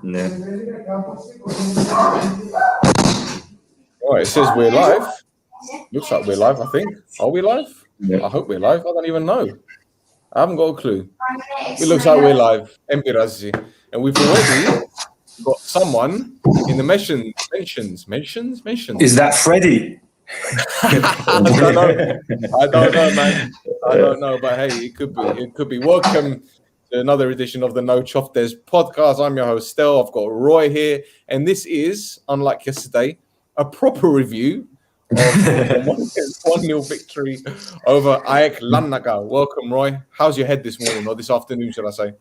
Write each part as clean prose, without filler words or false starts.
Yeah. Oh, it says we're live. Looks like we're live, I think. Are we live? Yeah. I hope we're live. I don't even know. I haven't got a clue. It looks like we're live. Empirazi. And we've already got someone in the mentions. Is that Freddie? I don't know, man. I don't know, but hey, it could be. It could be. Welcome to another edition of the No Chofters podcast. I'm your host, Stel. I've got Roy here, and this is, unlike yesterday, a proper review of a 1-0 victory over AEK LUFTNER. Welcome, Roy. How's your head this morning, or this afternoon, should I say?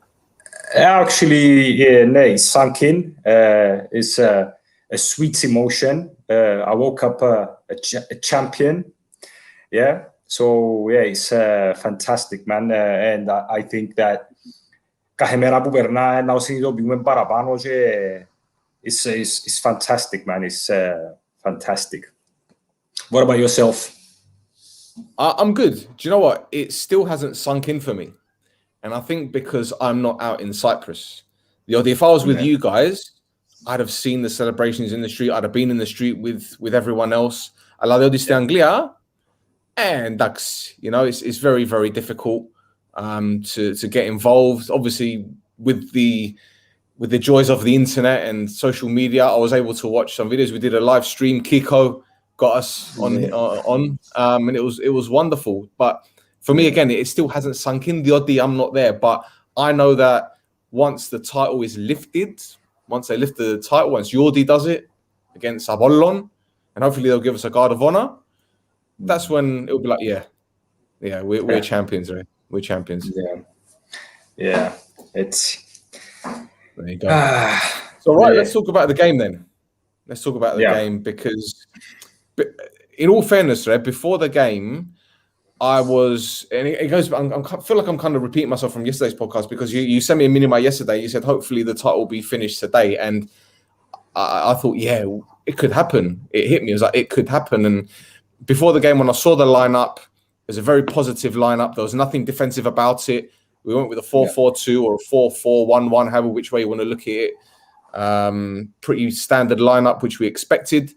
Actually, yeah, no, it's sunk in. It's a sweet emotion. I woke up a champion. Yeah. So yeah, it's fantastic, man. And I think that it's fantastic, man. It's fantastic. What about yourself? I'm good. Do you know what? It still hasn't sunk in for me. And I think because I'm not out in Cyprus. If I was with you guys, I'd have seen the celebrations in the street. I'd have been in the street with everyone else. Anglia. And that's, you know, it's very, very difficult to get involved. Obviously, with the joys of the internet and social media, I was able to watch some videos. We did a live stream. Kiko got us on, and it was wonderful. But for me, again, it still hasn't sunk in. The odd I'm not there, but I know that once the title is lifted, once they lift the title, once Jordi does it against Apollon, and hopefully they'll give us a guard of honor. That's when it'll be like, we're champions, right? We're champions. Yeah. It's there you go. So let's talk about the game then. Let's talk about the game because, in all fairness, right, before the game, I was, and it goes. I feel like I'm kind of repeating myself from yesterday's podcast because you sent me a minima yesterday. You said hopefully the title will be finished today, and I thought, it could happen. It hit me. It was like it could happen, and before the game, when I saw the lineup, it was a very positive lineup. There was nothing defensive about it. We went with a 4-4-2 or a 4-4-1-1, however which way you want to look at it. Pretty standard lineup, which we expected.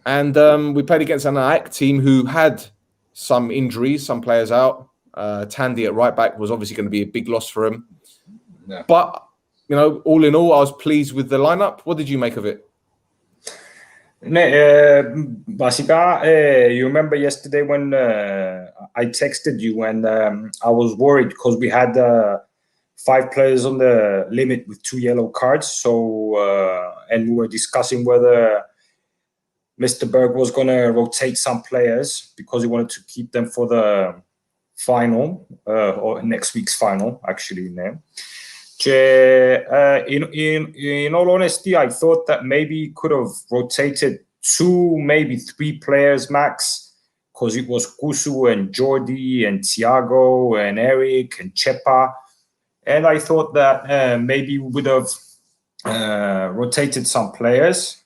And we played against an AEK team who had some injuries, some players out. Tandy at right back was obviously going to be a big loss for him. Yeah. But, you know, all in all, I was pleased with the lineup. What did you make of it? You remember yesterday when I texted you and I was worried because we had 5 players on the limit with 2 yellow cards. So, and we were discussing whether Mr. Berg was going to rotate some players because he wanted to keep them for the final or next week's final, actually. In all honesty, I thought that maybe he could have rotated 2, maybe 3 players max, because it was Kusu and Jordi and Thiago and Eric and Chepa. And I thought that maybe we would have rotated some players.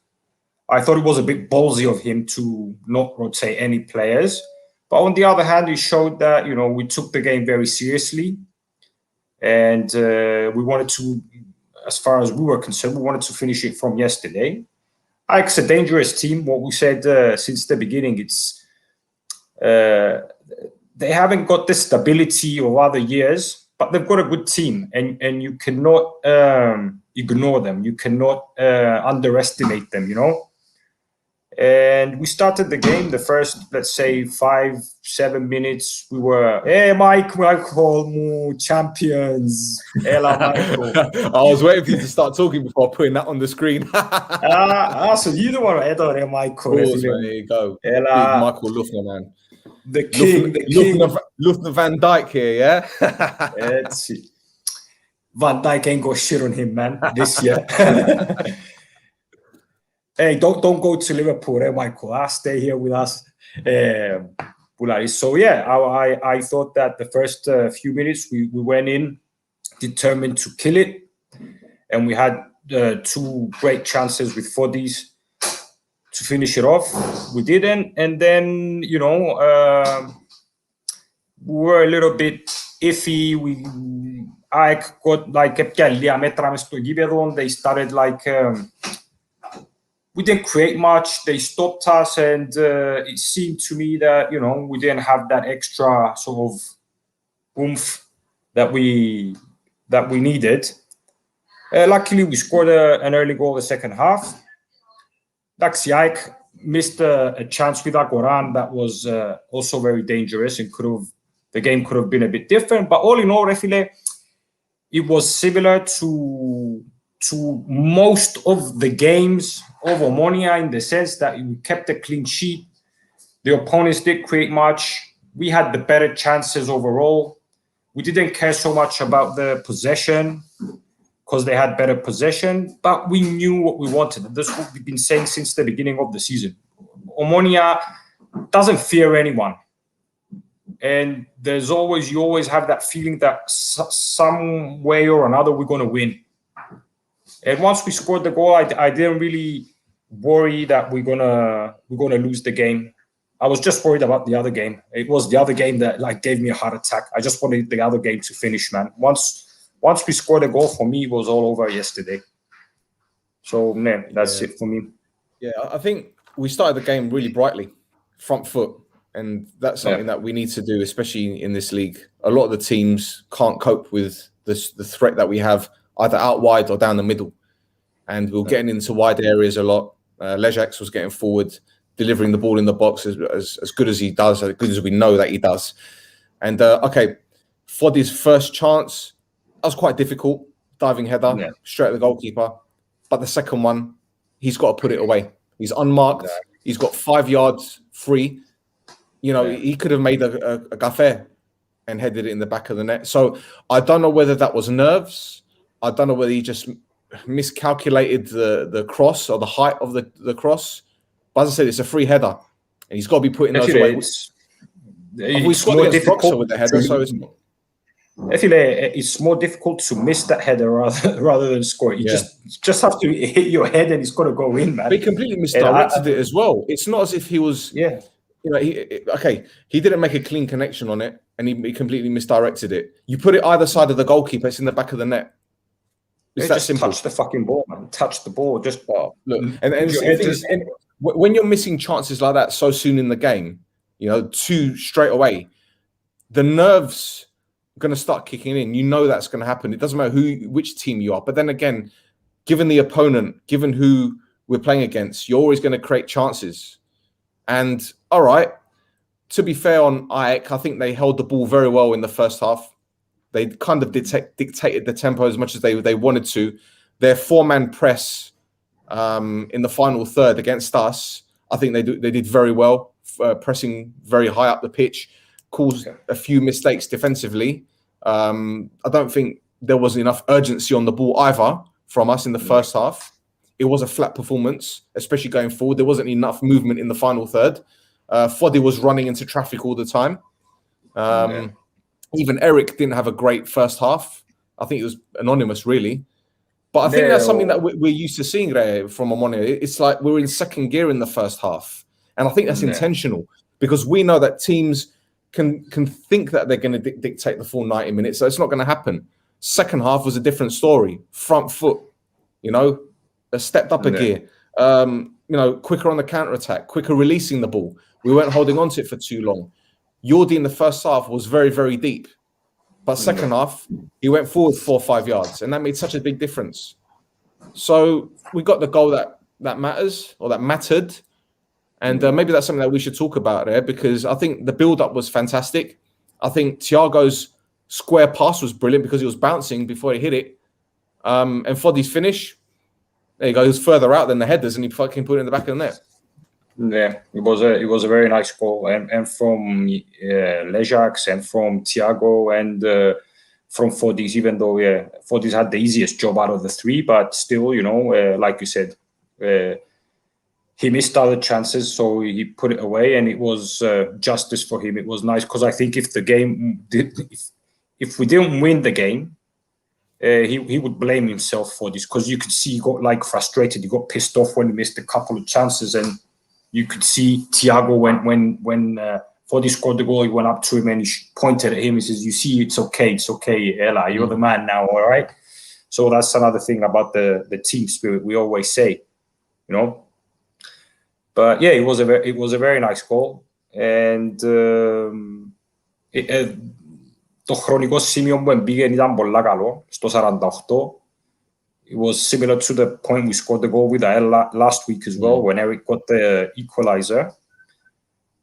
I thought it was a bit ballsy of him to not rotate any players. But on the other hand, he showed that, you know, we took the game very seriously. And we wanted to, as far as we were concerned, we wanted to finish it from yesterday. AEK's a dangerous team. What we said since the beginning, it's they haven't got the stability of other years, but they've got a good team, and you cannot ignore them. You cannot underestimate them, you know. And we started the game, the first, let's say, 5-7 minutes. We were, hey, Michael, champions. Ela, Michael. I was waiting for you to start talking before putting that on the screen. So you don't want to add Michael. There you go. Ela, Michael Lüftner, man. The king. Lüftner Van Dijk here, yeah? Let's see. Van Dijk ain't got shit on him, man, this year. Hey, don't go to Liverpool, Michael. Stay here with us. So yeah, I thought that the first few minutes we went in determined to kill it, and we had 2 great chances with Fodis to finish it off. We didn't, and then, you know, we were a little bit iffy. ΑΕΚ got kept μέτραμε στο γήπεδο. They started we didn't create much. They stopped us, and it seemed to me that we didn't have that extra sort of oomph that we needed. Luckily, we scored an early goal the second half. ΑΕΚ missed a chance with Agoran that was also very dangerous, and the game could have been a bit different. But all in all, Refile, it was similar to most of the games of Omonia, in the sense that we kept a clean sheet. The opponents did create much. We had the better chances overall. We didn't care so much about the possession because they had better possession, but we knew what we wanted. This is what we've been saying since the beginning of the season. Omonia doesn't fear anyone. And you always have that feeling that some way or another we're going to win. And once we scored the goal, I didn't really worry that we're gonna lose the game. I was just worried about the other game. It was the other game that gave me a heart attack. I just wanted the other game to finish, man. Once we scored a goal, for me, it was all over yesterday. So, man, that's it for me. Yeah, I think we started the game really brightly, front foot. And that's something that we need to do, especially in this league. A lot of the teams can't cope with the threat that we have, either out wide or down the middle. And we're getting into wide areas a lot. Lejax was getting forward, delivering the ball in the box as good as he does, as good as we know that he does. And, Foddy's first chance, that was quite difficult. Diving header, straight at the goalkeeper. But the second one, he's got to put it away. He's unmarked. He's got 5 yards free. He could have made a gaffe and headed it in the back of the net. So I don't know whether that was nerves. I don't know whether he just miscalculated the cross or the height of the cross. But as I said, it's a free header, and he's got to be putting those away. It's more difficult with the header, so it's not. I feel it's more difficult to miss that header rather than score. You just have to hit your head, and it's got to go in, man. But he completely misdirected it as well. It's not as if he was. Yeah. He didn't make a clean connection on it, and he completely misdirected it. You put it either side of the goalkeeper, it's in the back of the net. It's that simple. Touch the fucking ball, man. Touch the ball. Just look. And when you're missing chances like that so soon in the game, 2 straight away, the nerves are going to start kicking in. You know that's going to happen. It doesn't matter which team you are. But then again, given the opponent, given who we're playing against, you're always going to create chances. And all right, to be fair on AEK, I think they held the ball very well in the first half. They kind of dictated the tempo as much as they wanted to. Their 4-man press in the final third against us, I think they did very well, pressing very high up the pitch, caused a few mistakes defensively. I don't think there was enough urgency on the ball either from us in the first half. It was a flat performance, especially going forward. There wasn't enough movement in the final third. Foddy was running into traffic all the time. Even Eric didn't have a great first half. I think it was anonymous, really. But I think that's something that we're used to seeing from Omonia. It's like we're in second gear in the first half. And I think that's intentional, because we know that teams can think that they're going to dictate the full 90 minutes. So it's not going to happen. Second half was a different story. Front foot, stepped up a gear. Quicker on the counter-attack, quicker releasing the ball. We weren't holding on to it for too long. Yordi in the first half was very, very deep. But second half, he went forward 4 or 5 yards, and that made such a big difference. So we got the goal that matters, or that mattered. And maybe that's something that we should talk about there, because I think the build-up was fantastic. I think Thiago's square pass was brilliant because he was bouncing before he hit it. And Foddy's finish, there you go, he was further out than the headers, and he fucking put it in the back of the net. Yeah, it was a very nice goal, and from Lejax and from Thiago and from Foddy's, even though Foddy's had the easiest job out of the 3, but still, like you said, he missed other chances, so he put it away, and it was justice for him. It was nice, because I think if we didn't win the game, he would blame himself for this, because you could see he got frustrated, he got pissed off when he missed a couple of chances, and you could see Thiago when Thought he scored the goal. He went up to him and he pointed at him. He says, "You see, it's okay, Ella. You're the man now, all right." So that's another thing about the team spirit we always say, you know. But yeah, it was a very nice goal, and το χρονικό σημείο που μπήκε ήταν πολλά καλό στο 48. It was similar to the point we scored the goal with last week as well, when Eric got the equalizer.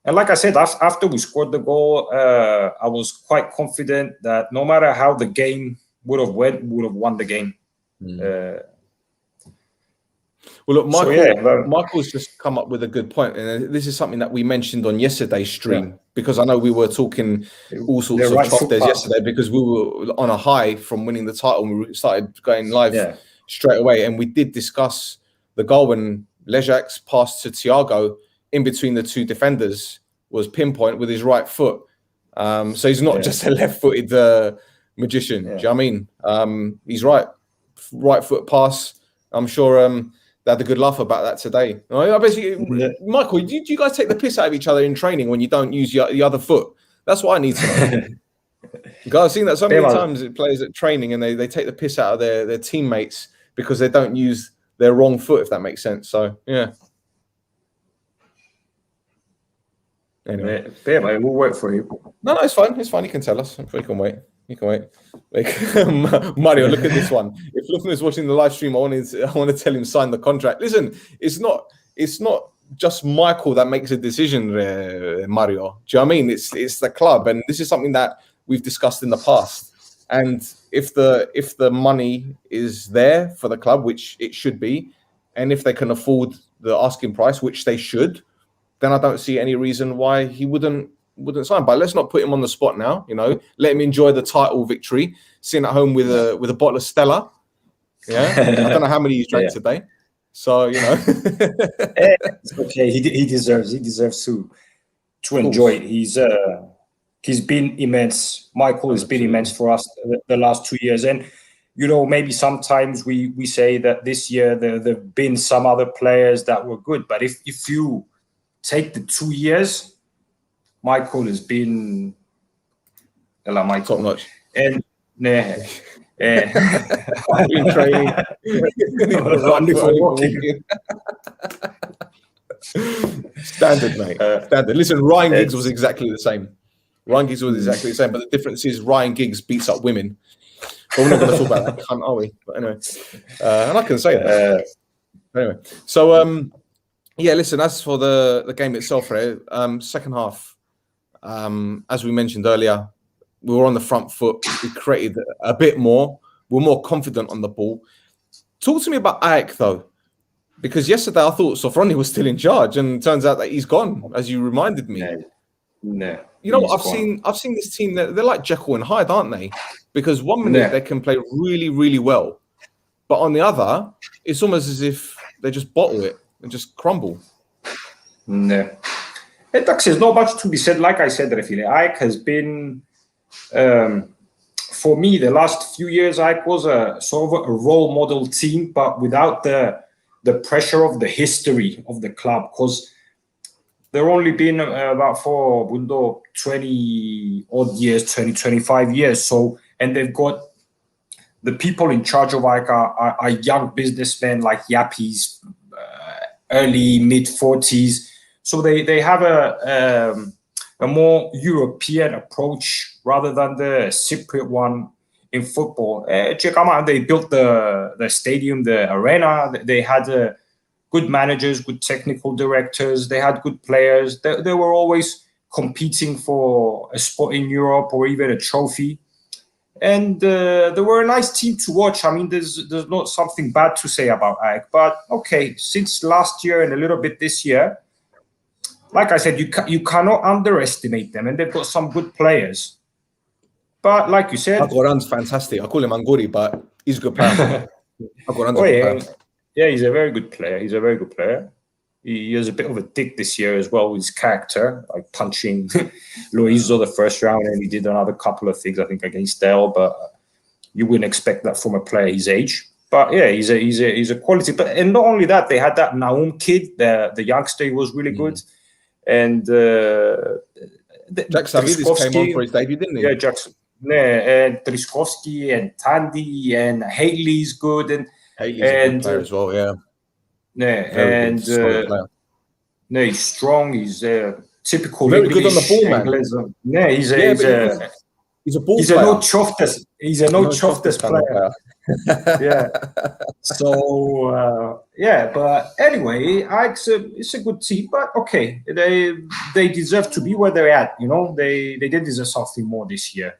And like I said, after we scored the goal, I was quite confident that no matter how the game would have went, we would have won the game. Well, look, Michael's just come up with a good point, and this is something that we mentioned on yesterday's stream, because I know we were talking all sorts of choppers yesterday because we were on a high from winning the title and we started going live straight away, and we did discuss the goal when Lejak's pass to Thiago in between the two defenders was pinpoint with his right foot. So he's not just a left-footed magician. Do you know what I mean? He's right foot pass. I'm sure they had a good laugh about that today. Michael, do you guys take the piss out of each other in training when you don't use the other foot? That's what I need to know. Because I've seen that so many times, players at training, and they take the piss out of their teammates because they don't use their wrong foot, if that makes sense. So, yeah. Anyway, we'll wait for you. No, it's fine. It's fine. You can tell us. We can wait. You can wait. Mario, look at this one. If Lüftner is watching the live stream, I want to tell him sign the contract. Listen, it's not just Michael that makes a decision, Mario. Do you know what I mean? It's the club, and this is something that we've discussed in the past. And if the money is there for the club, which it should be, and if they can afford the asking price, which they should, then I don't see any reason why he wouldn't sign. But let's not put him on the spot now. You know, let him enjoy the title victory, sitting at home with a bottle of Stella. Yeah, I don't know how many he's drank today. So you know, it's okay. He deserves to enjoy it. He's been immense. Michael has been immense for us the last 2 years, and you know, maybe sometimes we say that this year there've been some other players that were good, but if you take the 2 years, Michael has been top notch. And been training. Standard, mate. Standard. Listen, Ryan Giggs was exactly the same. But the difference is Ryan Giggs beats up women. But we're not going to talk about that, are we? But anyway, and I can say that. Anyway, so yeah, listen, as for the game itself, right, second half, as we mentioned earlier, we were on the front foot. We created a bit more. We're more confident on the ball. Talk to me about AEK, though, because yesterday I thought Sofroni was still in charge, and it turns out that he's gone, as you reminded me. No. You know what? I've seen this team. They're like Jekyll and Hyde, aren't they? Because 1 minute they can play really, really well, but on the other, it's almost as if they just bottle it and just crumble. No. There's not much to be said. Like I said, Refile, AEK has been, for me, the last few years, AEK was a sort of a role model team, but without the pressure of the history of the club, because they've only been about for 20 odd years, 25 years. So, and they've got the people in charge of AEK are young businessmen like Yappies, early mid 40s. So they have a more European approach rather than the Cypriot one in football. They built the stadium, the arena. They had good managers, good technical directors. They had good players. They were always competing for a spot in Europe or even a trophy. And they were a nice team to watch. I mean, there's not something bad to say about AEK. But okay, since last year and a little bit this year, like I said, you cannot underestimate them, and they've got some good players. But like you said, Agoran's fantastic. I call him Anguri, but he's a good player. Agoran's a good player. Yeah, he's a very good player. He has a bit of a dick this year as well with his character, like punching Loizo the first round, and he did another couple of things, I think, against Stel. But you wouldn't expect that from a player his age. But yeah, he's a quality. But and not only that, they had that Naum kid, the youngster. He was really good. And Jack Savidis came on for his debut, didn't he? Yeah, Jackson. And Trzaskowski and Tandy and Haley's good, and Haley's a good player as well. Yeah, very good, solid player. No, he's strong. He's typical very English, good on the ball, man. He's a ball he's player. A no Choftas. He's a no Choftas player. Yeah. So yeah, but anyway, it's a good team. But okay, they deserve to be where they're at. You know, they did deserve something more this year.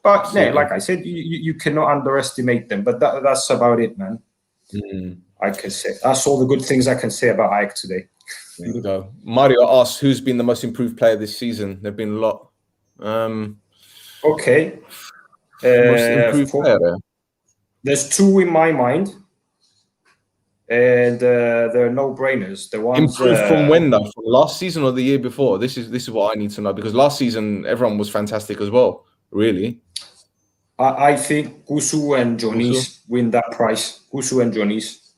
But yeah, like I said, you cannot underestimate them. But that's about it, man. I can say that's all the good things I can say about AEK today. There you go. Mario asks, who's been the most improved player this season? There've been a lot. Okay. Most improved player there. There's two in my mind, and they're no-brainers. The ones improved from when though? From last season or the year before? This is what I need to know, because last season everyone was fantastic as well. Really. I think Kusu and Jonis win that prize. Kusu and Jonis.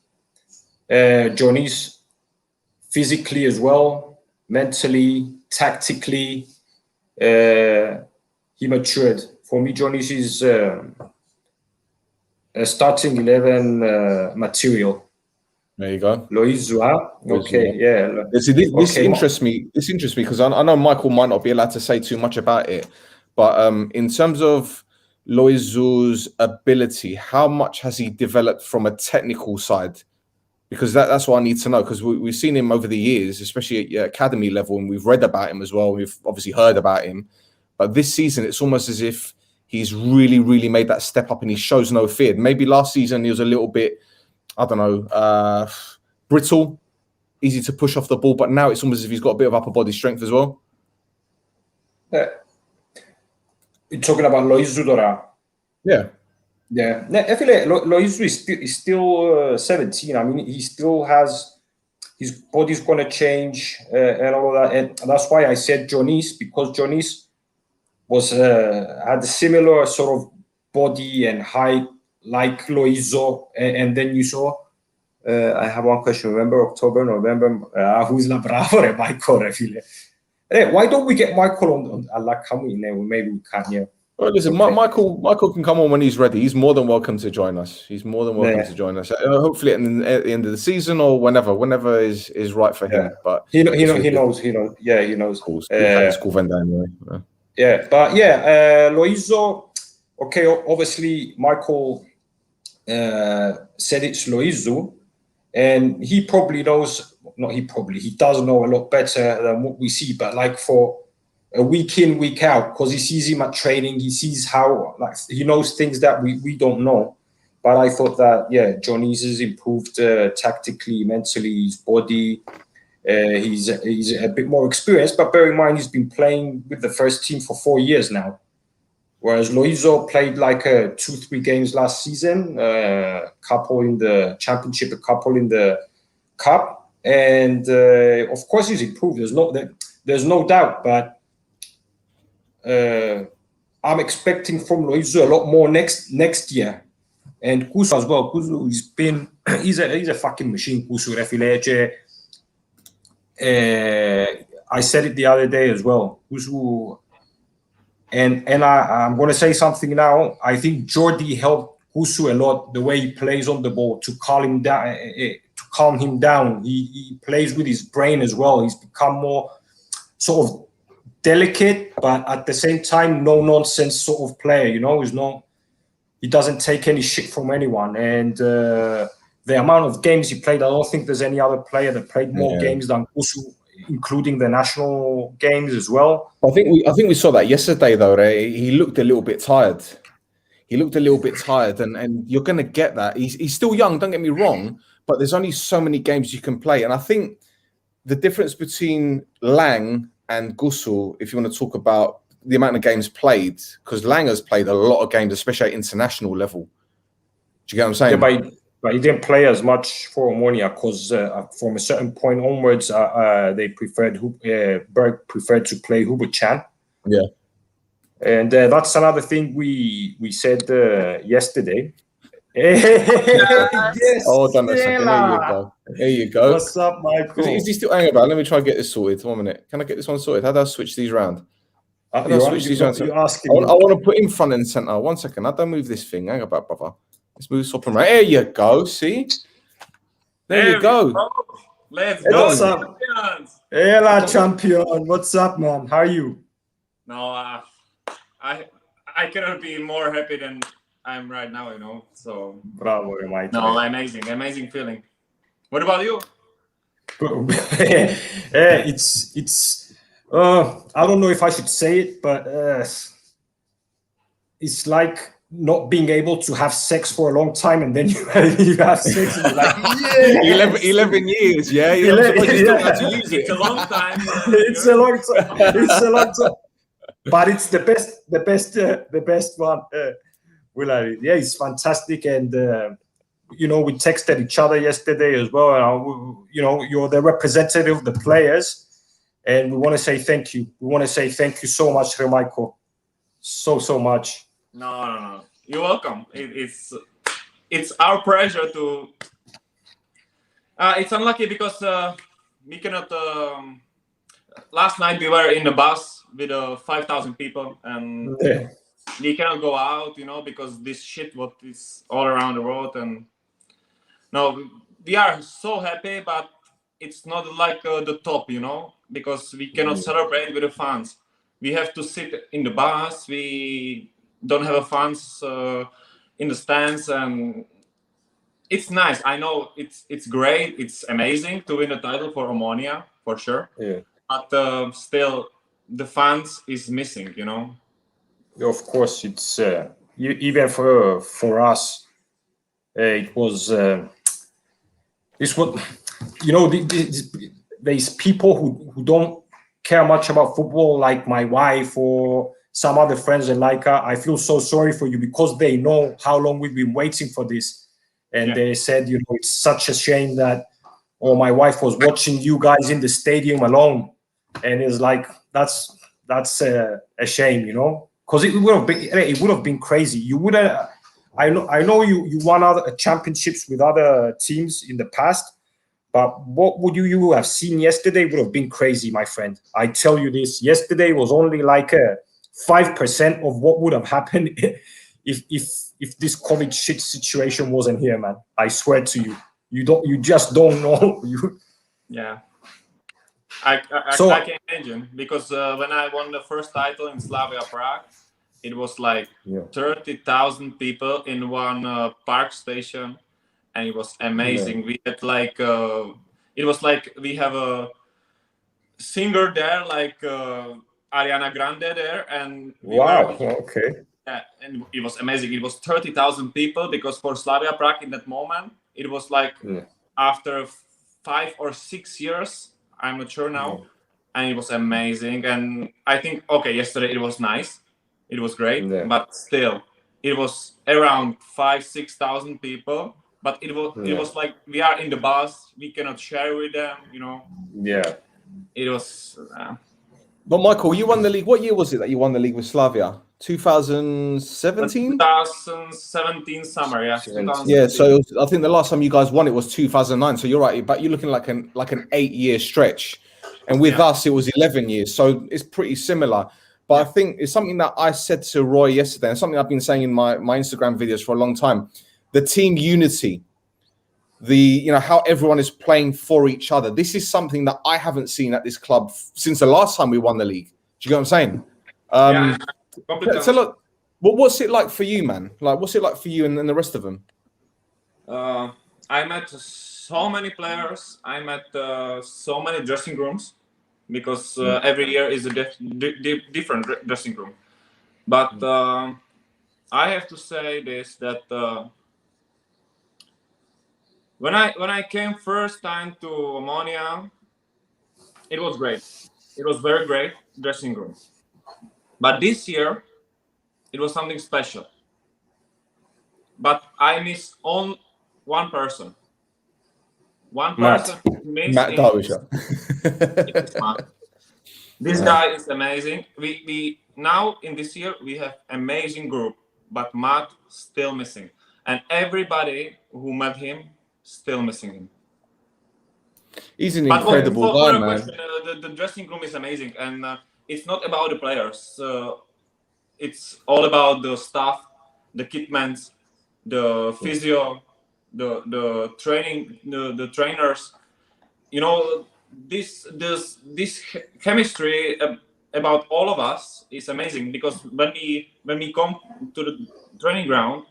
Jonis physically as well, mentally, tactically, he matured. For me, Jonis is a starting 11 material. There you go. Loizua. Okay, yeah. See, this interests me. This interests me because I know Michael might not be allowed to say too much about it, but in terms of Loizu's ability, how much has he developed from a technical side? Because that's what I need to know, because we've seen him over the years, especially at academy level, and we've read about him as well. We've obviously heard about him. But this season, it's almost as if he's really, really made that step up and he shows no fear. Maybe last season he was a little bit, I don't know, brittle, easy to push off the ball. But now it's almost as if he's got a bit of upper body strength as well. You're talking about Loizu Dora? Yeah. Yeah, I feel like Loizu is still 17. I mean, he still has, his body's going to change and all of that. And that's why I said Jonis, because Jonis was had a similar sort of body and height like Loizo. And then you saw, I have one question, October, November, who's la bravo, Michael, I feel like. Why don't we get Michael on Allah coming in? Maybe we can, yeah. Well, listen, okay. Michael can come on when he's ready. He's more than welcome to join us. He's more than welcome to join us. Hopefully at the end of the season or whenever is right for him. But he knows. Yeah, he knows. Of course, it's cool anyway. Yeah, but yeah, Loizo. Okay, obviously Michael said it's Loizo, and he probably knows. Not he probably. He does know a lot better than what we see. But like for a week in, week out, because he sees him at training, he sees how, like, he knows things that we don't know. But I thought that, yeah, Johnny's has improved tactically, mentally, his body. He's a bit more experienced, but bear in mind he's been playing with the first team for 4 years now. Whereas Loizo played like 2-3 games last season, a couple in the championship, a couple in the cup, and of course he's improved. There's no doubt, but I'm expecting from Loizo a lot more next year, and Kusu as well. Kusu he's a fucking machine. Kusu Refilece. I said it the other day as well. Kusu, and I'm going to say something now. I think Jordi helped Kusu a lot, the way he plays on the ball, to calm him down. He plays with his brain as well. He's become more sort of delicate, but at the same time, no nonsense sort of player. You know, he doesn't take any shit from anyone. And the amount of games he played, I don't think there's any other player that played more games than Kusu, including the national games as well. I think we saw that yesterday though. He looked a little bit tired. And you're going to get that. He's still young, don't get me wrong, but there's only so many games you can play. And I think the difference between Lang and Gusul, if you want to talk about the amount of games played, because Lang has played a lot of games, especially at international level. Do you get what I'm saying? Yeah, but he didn't play as much for Omonia because from a certain point onwards, Berg preferred to play Hubert Chan. Yeah. And that's another thing we said yesterday. Yes, Hold on a second. There you Stella. go. There you go. What's up, Michael? Is he still hanging about? Let me try and get this sorted. 1 minute. Can I get this one sorted? How do I switch these around? How do I switch these around? You're asking I want to put in front and center. 1 second. How do I move this thing? Hang about, brother. Let's move swap around. There you go. See? There you go. Let's Hey, go, what's up? champions! Hey, la champion. What's up, man? How are you? No, I cannot be more happy than I'm right now, you know. So Bravo, Michael. no, amazing feeling. What about you? It's I don't know if I should say it, but it's like not being able to have sex for a long time, and then you have sex, and you're like, yeah, 11 years, yeah. You're supposed to still have to use it. It's a long time. It's a long time. It's a long time. But it's the best one. Yeah, it's fantastic, and you know, we texted each other yesterday as well. And you know, you're the representative of the players, and we want to say thank you. We want to say thank you so much, Michael. So much. No. You're welcome. It's our pleasure to. It's unlucky because we cannot. Last night we were in the bus with 5,000 people, and we cannot go out, you know, because this shit what is all around the world. And no, we are so happy, but it's not like the top, you know, because we cannot celebrate with the fans. We have to sit in the bus. We don't have fans in the stands, and it's nice. I know it's great. It's amazing to win a title for Omonia, for sure. Yeah. But still, the fans is missing, you know. Of course, it's even for us. It was it's what, you know. There's people who don't care much about football, like my wife or some other friends, and like I feel so sorry for you because they know how long we've been waiting for this, and they said, you know, it's such a shame that, or my wife was watching you guys in the stadium alone, and it's like that's a shame, you know, because it would have been crazy. You would have. I know you won other championships with other teams in the past, but what would you have seen yesterday would have been crazy, my friend. I tell you this, yesterday was only like 5% of what would have happened if this COVID shit situation wasn't here, man. I swear to you, you just don't know. Yeah, I can imagine, because when I won the first title in Slavia Prague, it was like 30,000 people in one park station, and it was amazing. We had like it was like we have a singer there, like Ariana Grande there, and okay. Yeah, and it was amazing. It was 30,000 people, because for Slavia Prague in that moment, it was like after 5 or 6 years, I'm not sure now, and it was amazing. And I think, okay, yesterday it was nice. It was great, but still, it was around 5,000-6,000 people. But it was like we are in the bus, we cannot share with them, you know. Yeah. It was. But Michael, you won the league. What year was it that you won the league with Slavia? 2017. 2017 summer, yeah. 2017. Yeah. So I think the last time you guys won it was 2009. So you're right, but you're looking like an 8-year stretch, and with us it was 11 years. So it's pretty similar. But I think it's something that I said to Roy yesterday, and something I've been saying in my Instagram videos for a long time. The team unity, how everyone is playing for each other. This is something that I haven't seen at this club since the last time we won the league. Do you get what I'm saying? So look, what's it like for you, man? Like, what's it like for you and the rest of them? I met so many players. I met so many dressing rooms, because every year is a different dressing room. But I have to say this, that when I came first time to Omonia, it was great. It was very great dressing room. But this year, it was something special. But I miss on one person. One person missed. Matt Darwisher. This guy is amazing. We now in this year we have amazing group, but Matt still missing. and everybody who met him still missing him. He's an incredible guy, man. Question, the dressing room is amazing, and it's not about the players. It's all about the staff, the kitmans, the physio, the training, the trainers. You know, this chemistry about all of us is amazing, because when we come to the training ground,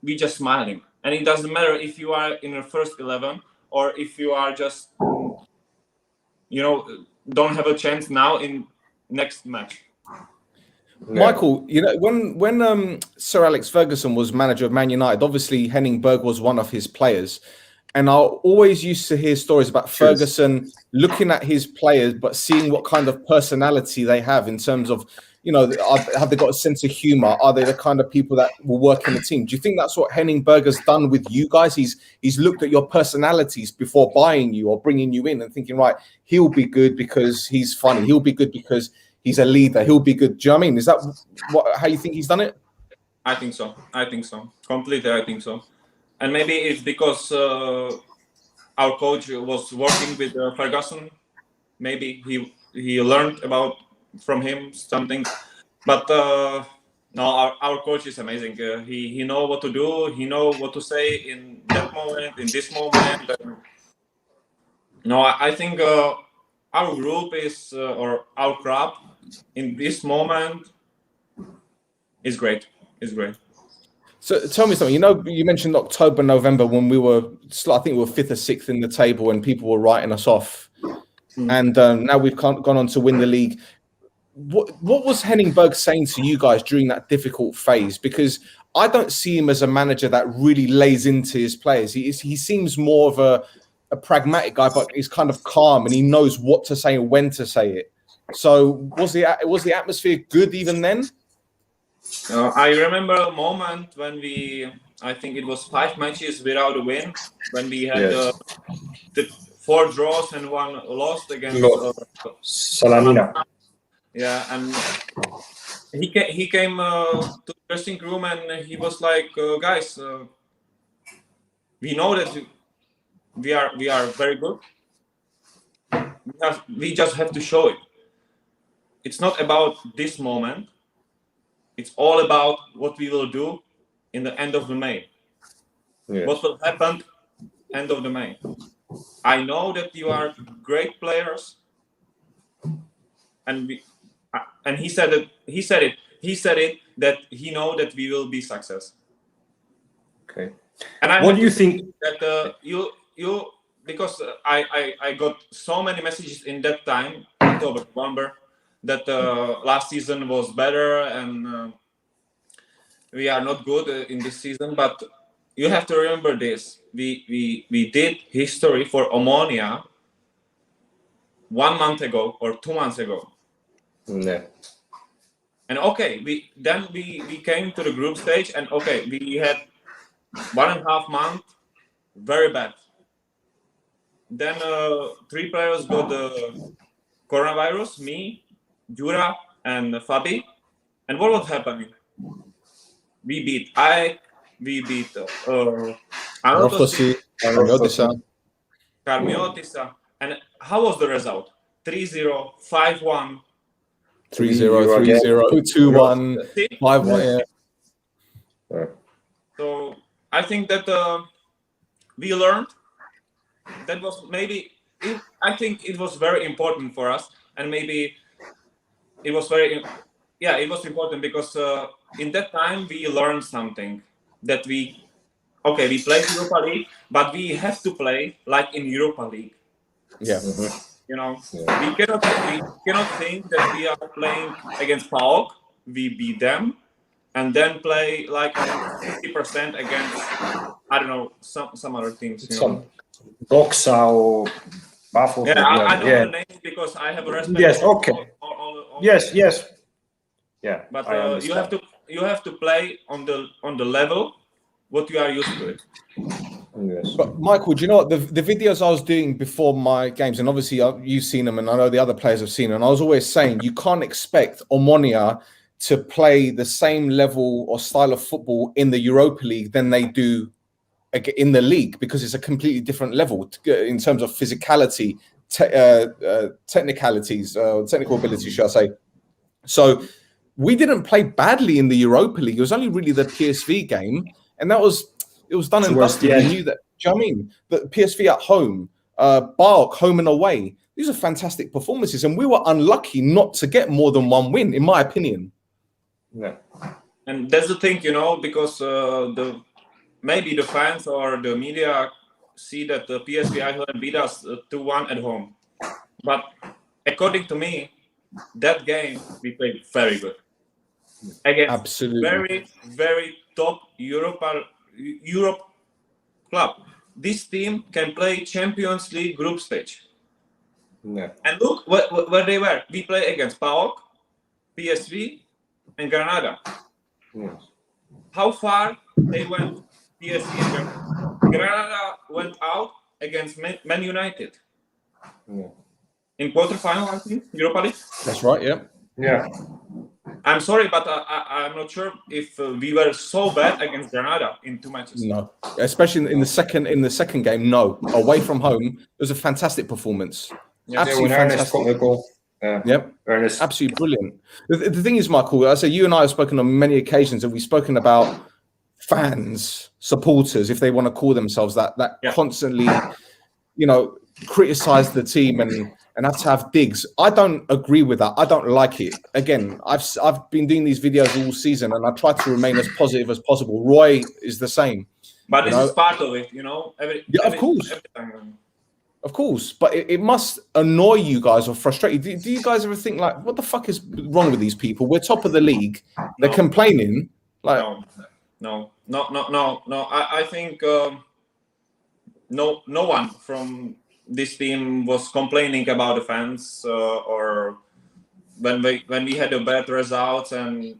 we just smiling, and it doesn't matter if you are in the first 11 or if you are just, you know, don't have a chance now in next match. Michael, you know, when Sir Alex Ferguson was manager of Man United, obviously Henning Berg was one of his players. And I always used to hear stories about Ferguson looking at his players, but seeing what kind of personality they have in terms of, you know, have they got a sense of humor? Are they the kind of people that will work in the team? Do you think that's what Henning Berg has done with you guys? He's looked at your personalities before buying you or bringing you in and thinking, right, he'll be good because he's funny. He'll be good because he's a leader. He'll be good. Do you know what I mean? Is that how you think he's done it? I think so. I think so. Completely, I think so. And maybe it's because our coach was working with Ferguson. Maybe he learned from him something. But no, our coach is amazing. He know what to do. He know what to say in that moment, in this moment. No, I think our group is or our club in this moment is great. It's great. So tell me something. You know, you mentioned October, November when we were, I think we were 5th or 6th in the table and people were writing us off. And now we've gone on to win the league. What was Henning Berg saying to you guys during that difficult phase? Because I don't see him as a manager that really lays into his players. He seems more of a pragmatic guy, but he's kind of calm and he knows what to say and when to say it. So was the atmosphere good even then? I remember a moment when I think it was 5 matches without a win, when we had the 4 draws and 1 lost against Salamina. Yeah, and he came to the dressing room and he was like, guys, we know that we are very good. We just have to show it. It's not about this moment. It's all about what we will do in the end of the May. Yes. What will happen end of the May. I know that you are great players, and he said it that he know that we will be success. Okay. And what do you think that you because I got so many messages in that time, October, November, that last season was better and we are not good in this season. But you have to remember this: we did history for OMONOIA 1 month ago or 2 months ago. Yeah. And okay, we came to the group stage, and okay, we had 1.5 months very bad. Then 3 players got the coronavirus, me, Jura, and Fabi. And what was happening? We beat AEK, we beat Carmiotisa. And how was the result? 3-0, 5-1. 3-0, 3-0, 2-1, 5-1. Yeah. So I think that we learned. That was I think it was very important for us, and maybe it was it was important because in that time we learned something that we played Europa League, but we have to play like in Europa League. Yeah. You know, we cannot think that we are playing against PAOK, we beat them, and then play like 50% against, I don't know, some other teams. You know? Doxa or Buffalo. Yeah, I don't know the names because I have a respect. Yes, okay. All yes. Yeah. But you have to play on the level what you are used to it. Yes. But Michael, do you know what the videos I was doing before my games, and obviously you've seen them, and I know the other players have seen them. And I was always saying you can't expect OMONOIA to play the same level or style of football in the Europa League than they do in the league, because it's a completely different level in terms of physicality, technicalities, technical ability, should I say. So we didn't play badly in the Europa League. It was only really the PSV game, and it was done and dusted. We knew that. Do you know what I mean? The PSV at home, Bark home and away. These are fantastic performances, and we were unlucky not to get more than one win, in my opinion. Yeah, and that's the thing, you know, because maybe the fans or the media see that the PSV Eindhoven beat us 2-1 at home, but according to me, that game we played very good against absolutely very top Europe club. This team can play Champions League group stage. Yeah. And look where they were. We play against PAOK, PSV, and Granada. Yes. How far they went? PSV and Granada went out against Man United. Yeah. In quarterfinal, I think, Europa League. That's right. Yeah. Yeah. I'm sorry, but I'm not sure if we were so bad against Granada in 2 matches. No, especially in the second game. No, away from home, it was a fantastic performance. Yeah, absolutely fantastic. Yep, Ernest. Absolutely brilliant. The thing is, Michael, I say you and I have spoken on many occasions, and we've spoken about fans, supporters, if they want to call themselves that, constantly, you know, criticize the team and have to have digs. I don't agree with that. I don't like it. Again, I've been doing these videos all season, and I try to remain as positive as possible. Roy is the same. But this is part of it, you know. Of course. But it must annoy you guys or frustrate you. Do you guys ever think, like, what the fuck is wrong with these people? We're top of the league. They're complaining. Like, no. I think no one from this team was complaining about the fans or when we had the bad results, and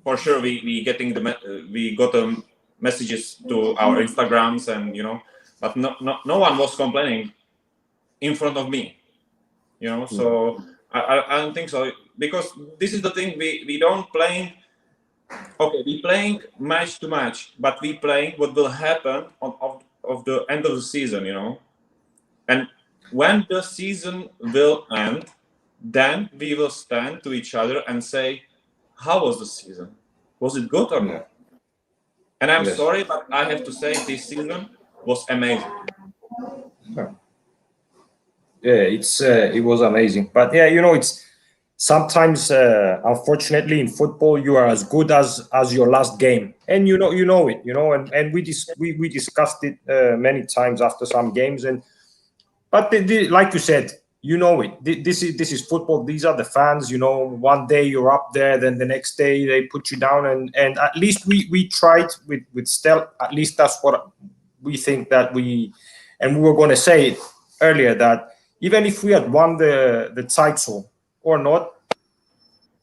for sure we got the messages to our Instagrams, and you know, but no one was complaining in front of me, you know. So I don't think so, because this is the thing, we don't play. Okay, we playing match to match, but we playing what will happen of the end of the season, you know. And when the season will end, then we will stand to each other and say, how was the season? Was it good or not? And I'm sorry, but I have to say this season was amazing. Yeah, it was amazing. But yeah, you know, it's sometimes, unfortunately, in football, you are as good as your last game, and you know it, you know, and we discussed it many times after some games, but like you said, you know it. This is football. These are the fans. You know, one day you're up there, then the next day they put you down, and at least we tried with Stel. At least that's what we think that we were going to say it earlier, that even if we had won the title or not,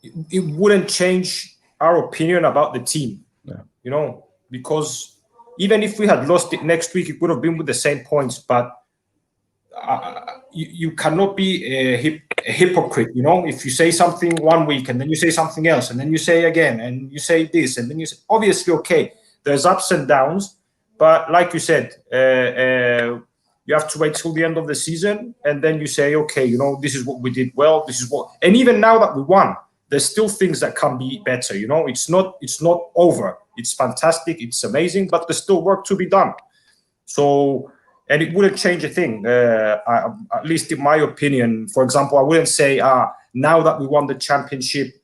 it wouldn't change our opinion about the team. Yeah. You know, because even if we had lost it next week, it would have been with the same points. But you cannot be a hypocrite. You know, if you say something one week and then you say something else, and then you say again, and you say this, and then you say, obviously, okay, there's ups and downs. But like you said, you have to wait till the end of the season, and then you say, okay, you know, this is what we did well. This is what, and even now that we won, there's still things that can be better. You know, it's not over. It's fantastic. It's amazing, but there's still work to be done. So, and it wouldn't change a thing. At least in my opinion, for example, I wouldn't say, now that we won the championship,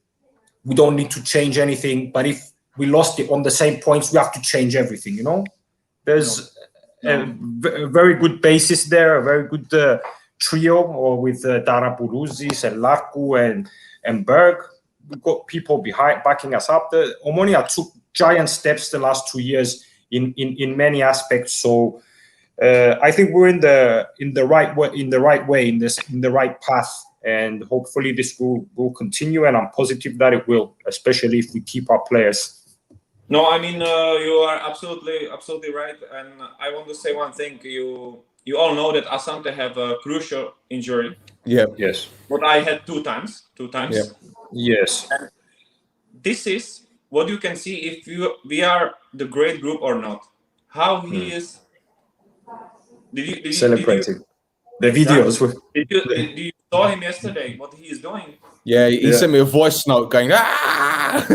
we don't need to change anything. But if we lost it on the same points, we have to change everything. You know, there's a very good basis there, a very good trio, or with Darapuluzis and Larku and Berg. We've got people backing us up. The Omonia took giant steps the last 2 years in many aspects. So I think we're in the right way, in the right path, and hopefully this will continue. And I'm positive that it will, especially if we keep our players. No, I mean, you are absolutely right. And I want to say one thing. You all know that Asante have a crucial injury. Yeah. Yes. But I had two times. Yeah. Yes. this is what you can see if we are the great group or not. How he is. Celebrating. The videos. Did you saw him yesterday? What he is doing? Yeah, he sent me a voice note going, ah!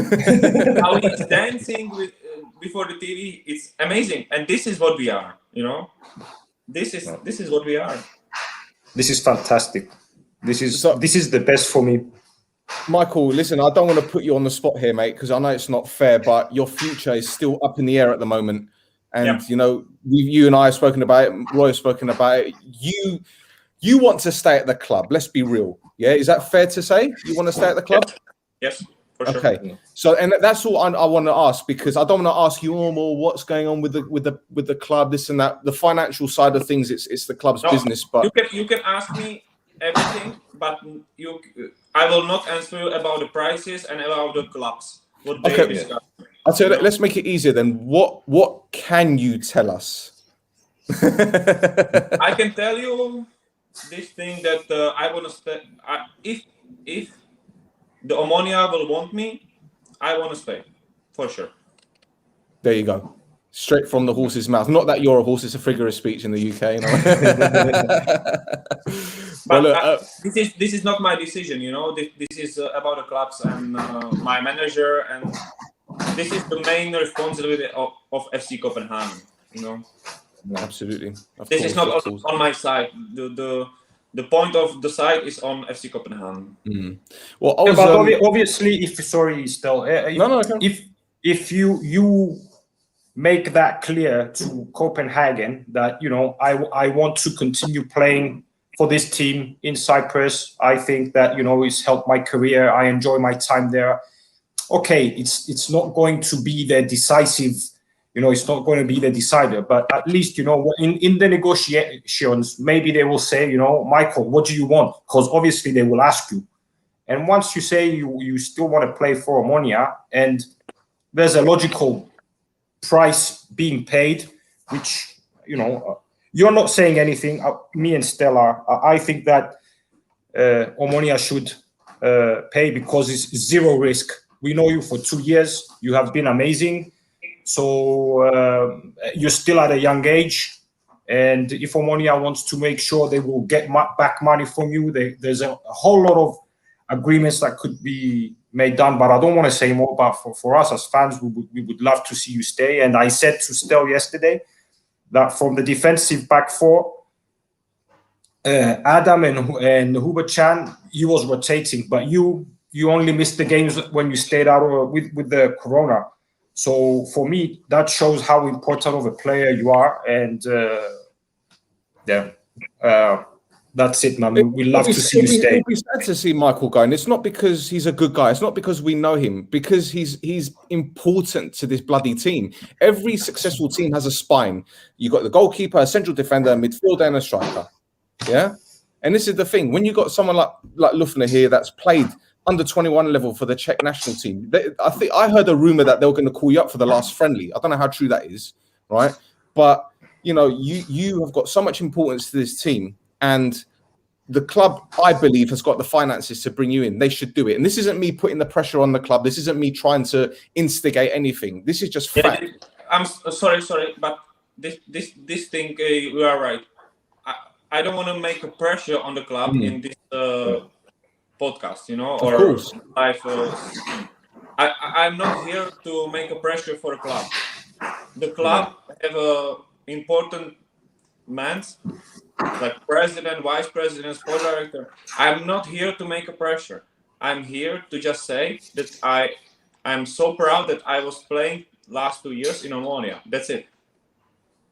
How he's dancing before the TV. It's amazing. And this is what we are, you know? This is what we are. This is fantastic. This is the best for me. Michael, listen, I don't want to put you on the spot here, mate, because I know it's not fair, but your future is still up in the air at the moment. And, you know, you and I have spoken about it. Roy has spoken about it. You want to stay at the club. Let's be real. Yeah. Is that fair to say? You want to stay at the club? Yes, for sure. Okay. So, and that's all I want to ask, because I don't want to ask you more what's going on with the club, this and that. The financial side of things, it's the club's business. But you can ask me everything, but I will not answer you about the prices and about the clubs. What they discuss. I'll tell you, let's make it easier then. What can you tell us? I can tell you this thing that I want to stay. If the OMONOIA will want me, I want to stay for sure. There you go. Straight from the horse's mouth. Not that you're a horse; it's a figure of speech in the UK. You know? But look, this is not my decision. You know, this is about the clubs and my manager, and this is the main responsibility of FC Copenhagen. You know. Absolutely. This is not on my side. The point of the side is on FC Copenhagen. Mm. Well, obviously, if you make that clear to Copenhagen that, you know, I want to continue playing for this team in Cyprus. I think that, you know, it's helped my career. I enjoy my time there. Okay, it's not going to be the decisive. You know, it's not going to be the decider, but at least, you know, in the negotiations, maybe they will say, you know, Michael, what do you want? Because obviously they will ask you. And once you say you still want to play for OMONOIA, and there's a logical price being paid, which, you know, you're not saying anything. Me and Stella, I think that OMONOIA should pay, because it's zero risk. We know you for 2 years. You have been amazing. So you're still at a young age, and if OMONOIA wants to make sure they will get back money from you, there's a whole lot of agreements that could be made done. But I don't want to say more. But for us as fans, we would love to see you stay. And I said to Stel yesterday that from the defensive back four, Adam and Hubert-Chan, he was rotating, but you only missed the games when you stayed out with the corona. So for me, that shows how important of a player you are, and that's it, man. We love to see you stay. We're sad to see Michael go, and it's not because he's a good guy. It's not because we know him. Because he's important to this bloody team. Every successful team has a spine. You got the goalkeeper, a central defender, a midfielder, and a striker. Yeah, and this is the thing. When you got someone like Lüftner here that's played under 21 level for the Czech national team. I think I heard a rumor that they were going to call you up for the last friendly. I don't know how true that is, right? But you know, you have got so much importance to this team, and the club, I believe, has got the finances to bring you in. They should do it. And this isn't me putting the pressure on the club. This isn't me trying to instigate anything. This is just fact. I'm sorry, but this thing, you are right. I don't want to make a pressure on the club in this podcast, you know, or live. I'm not here to make a pressure for the club. The club have important men like president, vice president, sport director. I'm not here to make a pressure. I'm here to just say that I'm so proud that I was playing last 2 years in OMONOIA. That's it.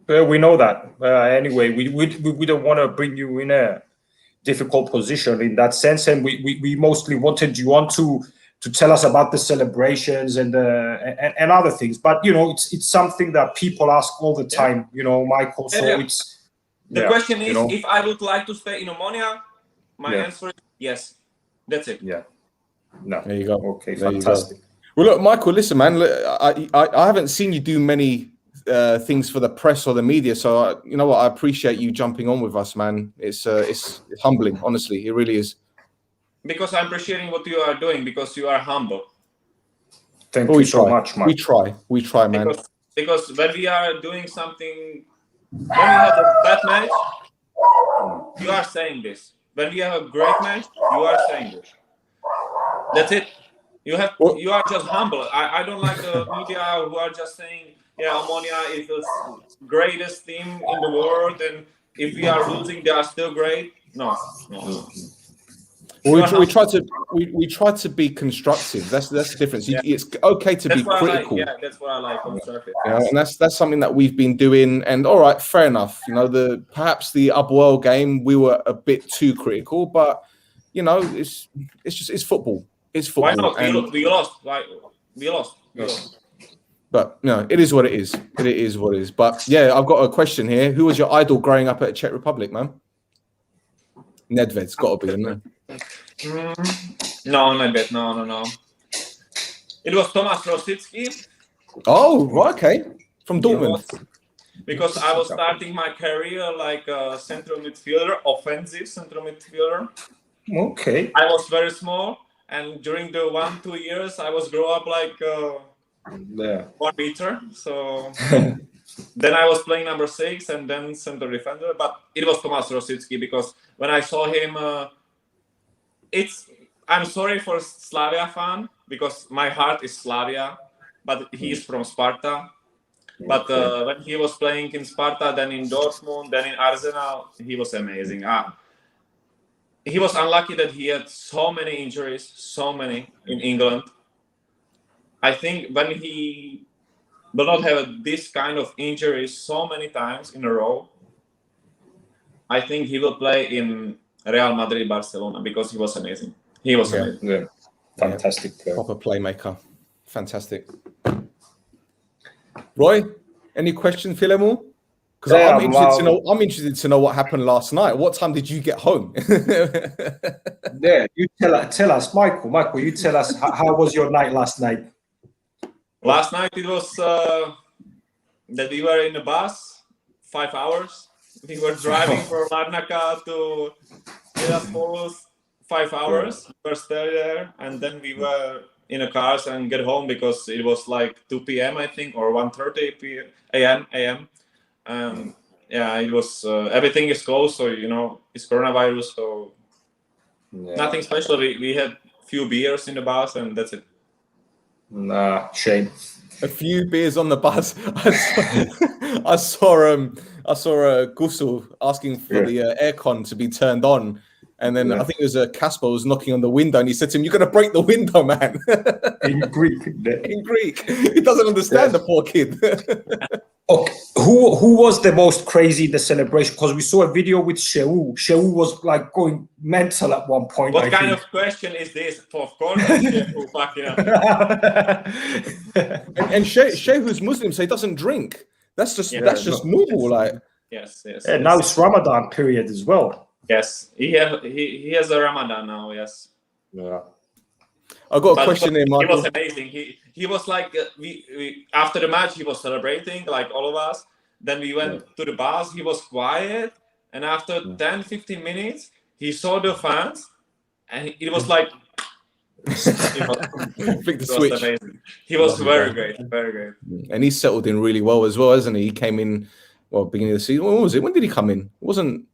We know that. Anyway, we don't want to bring you in a difficult position in that sense, and we mostly wanted you on to tell us about the celebrations and other things. But you know, it's something that people ask all the time. You know, Michael. So it's the question is, if I would like to stay in OMONOIA, my answer is yes. That's it. Yeah. No. There you go. Okay. There fantastic. Well, look, Michael. Listen, man. I haven't seen you do many things for the press or the media, so you know what, I appreciate you jumping on with us, man. It's humbling, honestly. It really is. Because I'm appreciating what you are doing, because you are humble. Thank you so much, Mike. We try, man. Because when we are doing something, when we have a bad match, you are saying this. When we have a great match, you are saying this. That's it. You are just humble. I don't like the media who are just saying, yeah, OMONOIA is the greatest team in the world, and if we are losing, they are still great. No. We try to be constructive. That's the difference. Yeah. It's okay to be critical. That's what I like. Constructive. And that's something that we've been doing. And all right, fair enough. Perhaps the Upwell game we were a bit too critical, but it's football. It's football. Why not? And we lost. We lost. But it is what it is. It is what it is. But yeah, I've got a question here. Who was your idol growing up at Czech Republic, man? Nedved's got to be, isn't it? No, Nedved. No. It was Tomáš Rosický. Oh, right, okay. From Dortmund. Because I was starting my career like a central midfielder, offensive central midfielder. Okay. I was very small, and during the 1-2 years, I was grow up like 1 meter. So then I was playing number 6 and then center defender. But it was Tomáš Rosický because when I saw him, I'm sorry for Slavia fan because my heart is Slavia, but he is from Sparta. But when he was playing in Sparta, then in Dortmund, then in Arsenal, he was amazing. He was unlucky that he had so many injuries, so many in England. I think when he will not have this kind of injuries so many times in a row, I think he will play in Real Madrid, Barcelona, because he was amazing. He was amazing. Yeah. Fantastic player. Proper playmaker. Fantastic. Roy, any questions, Philemon? Because I'm interested to know what happened last night. What time did you get home? You tell us, Michael. Michael, you tell us how was your night last night? Last night it was that we were in the bus 5 hours. We were driving from Larnaca to Tiraspol 5 hours. We were still there, and then we were in the cars and get home because it was like 2 p.m. I think, or 1:30 a.m. It was everything is closed, so it's coronavirus, so nothing special. We had few beers in the bus and that's it. Nah, shame. A few beers on the bus. I saw Gusul asking for the aircon to be turned on. And then I think it was Casper was knocking on the window, and he said to him, "You're going to break the window, man." In Greek. In Greek. He doesn't understand the poor kid. Okay. Who was the most crazy in the celebration? Because we saw a video with Sheu. Sheu was like going mental at one point. What kind of question is this? Of course, Sheu fucking up. And Sheu's Muslim, so he doesn't drink. That's just normal, like. Yes. Now it's Ramadan period as well. Yes, he has a Ramadan now. Yes. Yeah. I got a question here, Michael. He was amazing. He was like we after the match he was celebrating like all of us. Then we went to the bus. He was quiet, and after 10-15 minutes, he saw the fans, and it was like. Flick the switch. Amazing. He was very great. And he settled in really well as well, hasn't he? He came in beginning of the season. When was it? When did he come in? It wasn't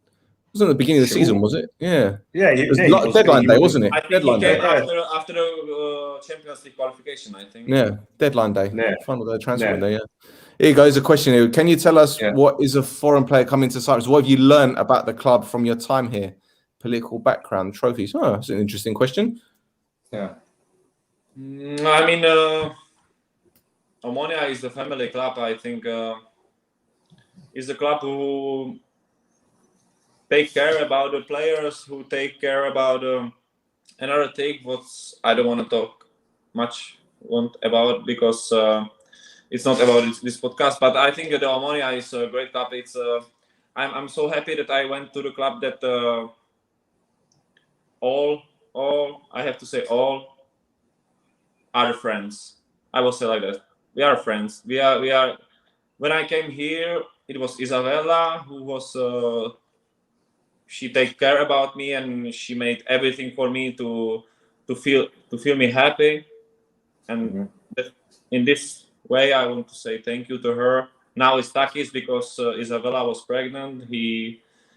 the beginning of the season, was it? Yeah. It was deadline day, wasn't it? I think deadline day. Day. After the Champions League qualification, I think. Yeah, deadline day. Yeah. Final day of transfer window, Here goes a question here. Can you tell us what is a foreign player coming to Cyprus? What have you learned about the club from your time here? Political background, trophies. Oh, that's an interesting question. Yeah. I mean, OMONOIA is the family club. I think it's a club who take care about the players, who take care about another thing. What I don't want to talk much about because it's not about this podcast. But I think that the OMONOIA is a great club. It's I'm so happy that I went to the club that all I have to say all are friends. I will say like that. We are friends. We are. When I came here, it was Isabella who was. She take care about me and she made everything for me to feel me happy, and in this way, I want to say thank you to her. Now it's Takis because Isabella was pregnant.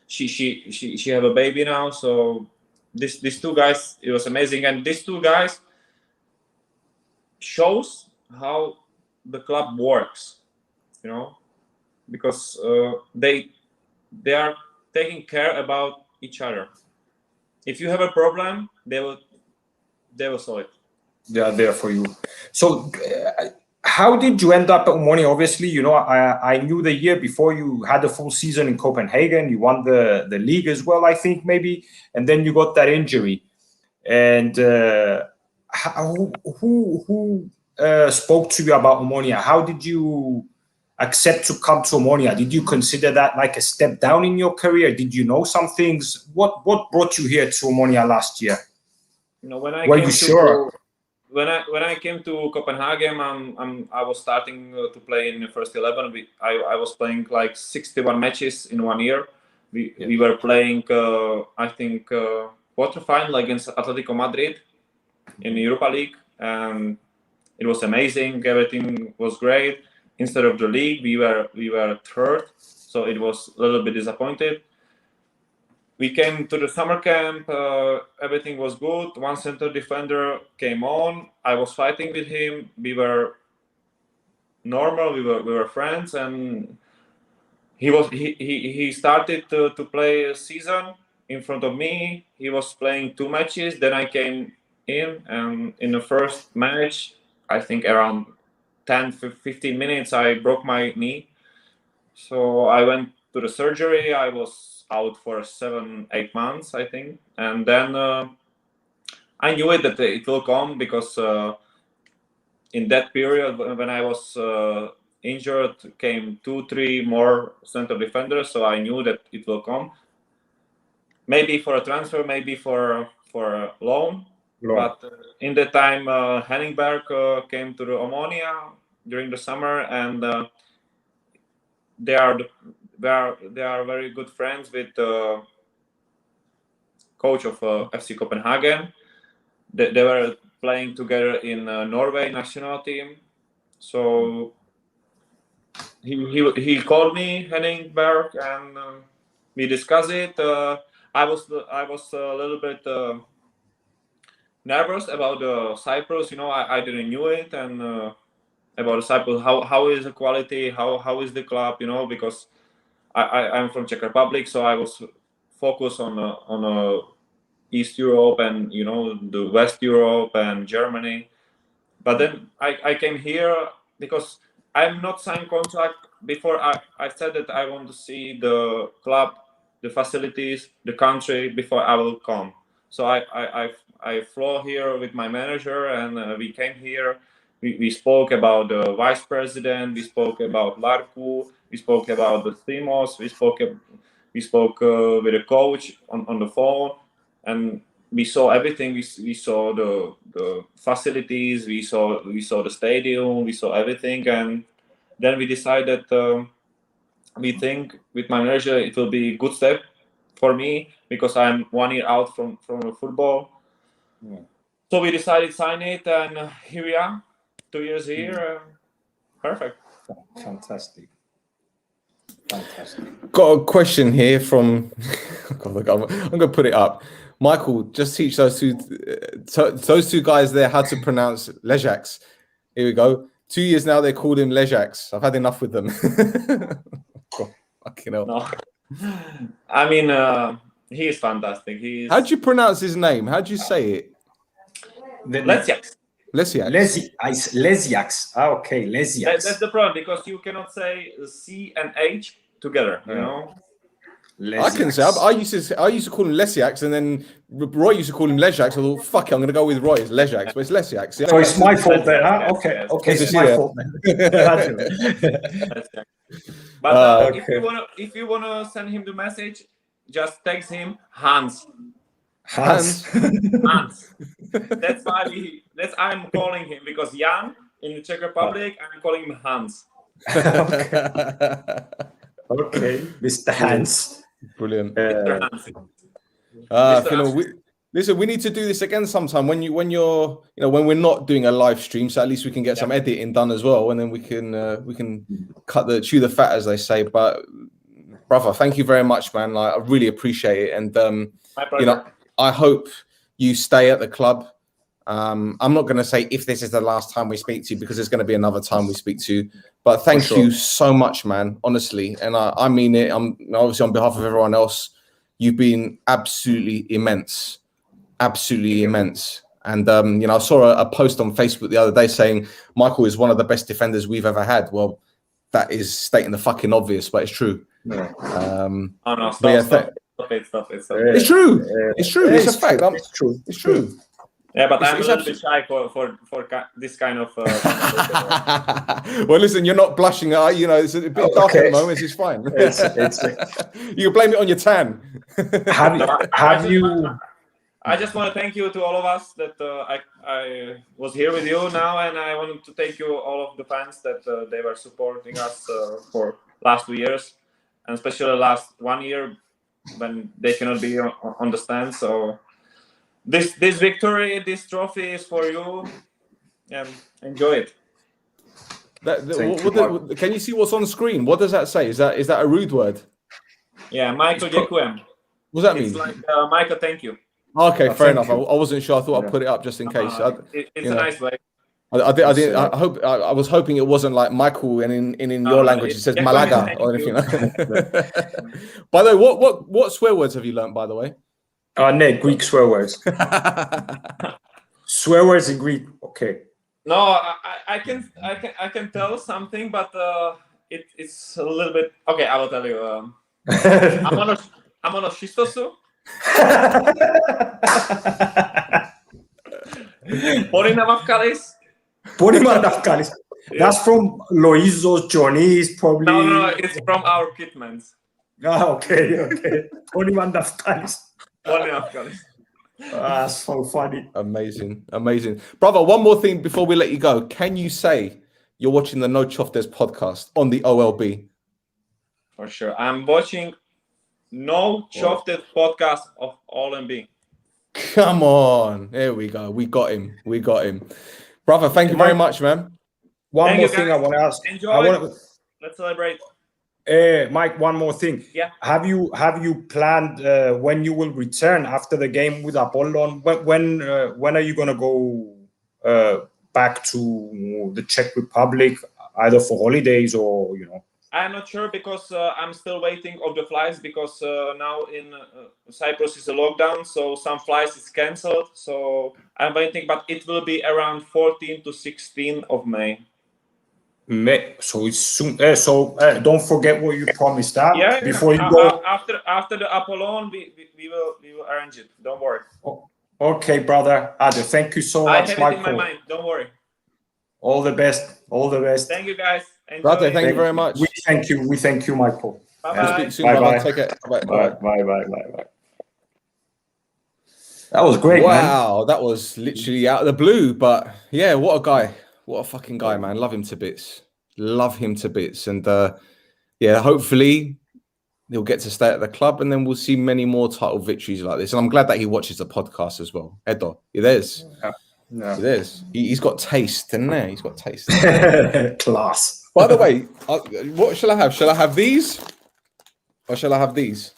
She have a baby now. So these two guys, it was amazing, and these two guys shows how the club works, you know, because they are taking care about each other. If you have a problem, they will solve it. They are there for you. So how did you end up at OMONOIA? Obviously, you know, I knew the year before you had a full season in Copenhagen. You won the league as well, I think, maybe. And then you got that injury. And who spoke to you about OMONOIA? How did you accept to come to OMONOIA? Did you consider that like a step down in your career? Did you know some things? What brought you here to OMONOIA last year? You know, when I Were came you sure? When I came to Copenhagen, I was starting to play in the first 11. I was playing like 61 matches in 1 year. We were playing I think quarterfinal against Atletico Madrid in the Europa League, and it was amazing. Everything was great. Instead of the league, we were third, so it was a little bit disappointed. We came to the summer camp, everything was good. One center defender came on. I was fighting with him. We were normal, we were friends, and he started to play a season in front of me. He was playing 2 matches, then I came in, and in the first match, I think around 10-15 minutes, I broke my knee. So I went to the surgery. I was out for 7-8 months, I think, and then I knew that it will come because in that period when I was injured, came 2-3 more center defenders, so I knew that it will come. Maybe for a transfer, maybe for a loan. But in that time, Henningberg came to the OMONOIA during the summer, and they are very good friends with the coach of FC Copenhagen. They were playing together in Norway national team. So he called me, Henningberg, and we discussed it. I was a little bit nervous about Cyprus. You know, I didn't knew it, and about Cyprus, how is the quality, how is the club, you know, because I'm from Czech Republic, so I was focused on East Europe and, you know, the West Europe and Germany. But then I came here because I'm not signed contract. Before I said that I want to see the club, the facilities, the country before I will come. So I flew here with my manager, and we came here. We spoke about the vice president. We spoke about Larku. We spoke about the Themos. We spoke with the coach on the phone, and we saw everything. We saw the facilities. We saw the stadium. We saw everything, and then we decided we think with my manager it will be a good step for me because I'm 1 year out from football. Yeah. So we decided to sign it, and here we are, 2 years here. Perfect. Fantastic. Got a question here from I'm going to put it up. Michael, just teach those two guys there how to pronounce Lejaks. Here we go. 2 years now, they called him Lejaks. I've had enough with them. Fucking hell. No. I mean, he is fantastic. How do you pronounce his name? How do you say it? Lesiaks. Lesiaks. Okay, Lesiaks. That's the problem, because you cannot say C and H together, you know? Lesiaks. I can say, I used to call him Lesiaks, and then Roy used to call him Lejaks. I thought, fuck it, I'm going to go with Roy. It's Lejaks, but it's Lesiaks. Yeah? So it's my fault then, huh? Okay, it's my fault then. But if you wanna send him the message, just text him Hans. Hans. That's I'm calling him, because Jan in the Czech Republic, I'm calling him Hans. Okay, Mr. Hans. Brilliant. Mr. Hans. You know, Listen, we need to do this again sometime when you're, you know, when we're not doing a live stream, so at least we can get some editing done as well, and then we can chew the fat, as they say. But brother, thank you very much, man. Like, I really appreciate it, and you know, I hope you stay at the club. I'm not going to say if this is the last time we speak to you, because there's going to be another time we speak to you. But thank you so much, man. Honestly, and I mean it. I'm obviously on behalf of everyone else. You've been absolutely immense. Absolutely immense. And you know, I saw a post on Facebook the other day saying Michael is one of the best defenders we've ever had. Well, that is stating the fucking obvious, but it's true. No, Stop it. It's true. It's true. It's a fact. It's true. It's true. Yeah, but I'm a little bit shy for this kind of. Well, listen, you're not blushing. You know, it's a bit dark at the moment. It's fine. You can blame it on your tan. Have you? I just want to thank you to all of us that I was here with you now, and I wanted to thank you all of the fans that they were supporting us for last 2 years, and especially last 1 year when they cannot be on the stand. So this victory, this trophy is for you, and enjoy it. Can you see what's on screen? What does that say? Is that a rude word? Yeah, Michael Dziękuję. What does that mean? It's like Michael, thank you. Okay, fair enough. I wasn't sure. I thought I'd put it up just in case. It's a nice way. I was hoping it wasn't like Michael, and in your language it says Malaga or anything. By the way, what swear words have you learned? By the way, no, Greek swear words. Swear words in Greek. Okay. No, I can tell something, but it's a little bit. Okay, I will tell you. Amonoshistosu. Porinavakalis. That's from Loizo's Johnny's, probably. No, it's from our kitmans. Okay. Porinavakalis. That's so funny. Amazing. Brother, one more thing before we let you go. Can you say you're watching the No Choftes podcast on the OLB? For sure. I'm watching No Choftes podcast of OLB. Come on. There we go. We got him. Brother, thank you very much, man. One more thing I want to ask. Enjoy. Let's celebrate. Mike, one more thing. Yeah. Have you planned when you will return after the game with Apollon? When are you gonna go back to the Czech Republic, either for holidays or I'm not sure, because I'm still waiting of the flights, because now in Cyprus is a lockdown, so some flights is cancelled. So I'm waiting, but it will be around 14 to 16 of May. So it's soon. So don't forget what you promised that before you go. After the Apollon, we will arrange it. Don't worry. Okay, brother. Ade, thank you so much, Michael. I have it in my mind. Don't worry. All the best. Thank you, guys. Brother, thank you very much. We thank you, Michael. Bye-bye. Speak soon, brother. Take care. Bye. That was great, man. Wow, that was literally out of the blue. But yeah, what a guy. What a fucking guy, man. Love him to bits. And yeah, hopefully he'll get to stay at the club, and then we'll see many more title victories like this. And I'm glad that he watches the podcast as well. Edo, there's. Yeah. There's. He's got taste, isn't there? He's got taste. Class. By the way, what shall I have? Shall I have these? Or shall I have these?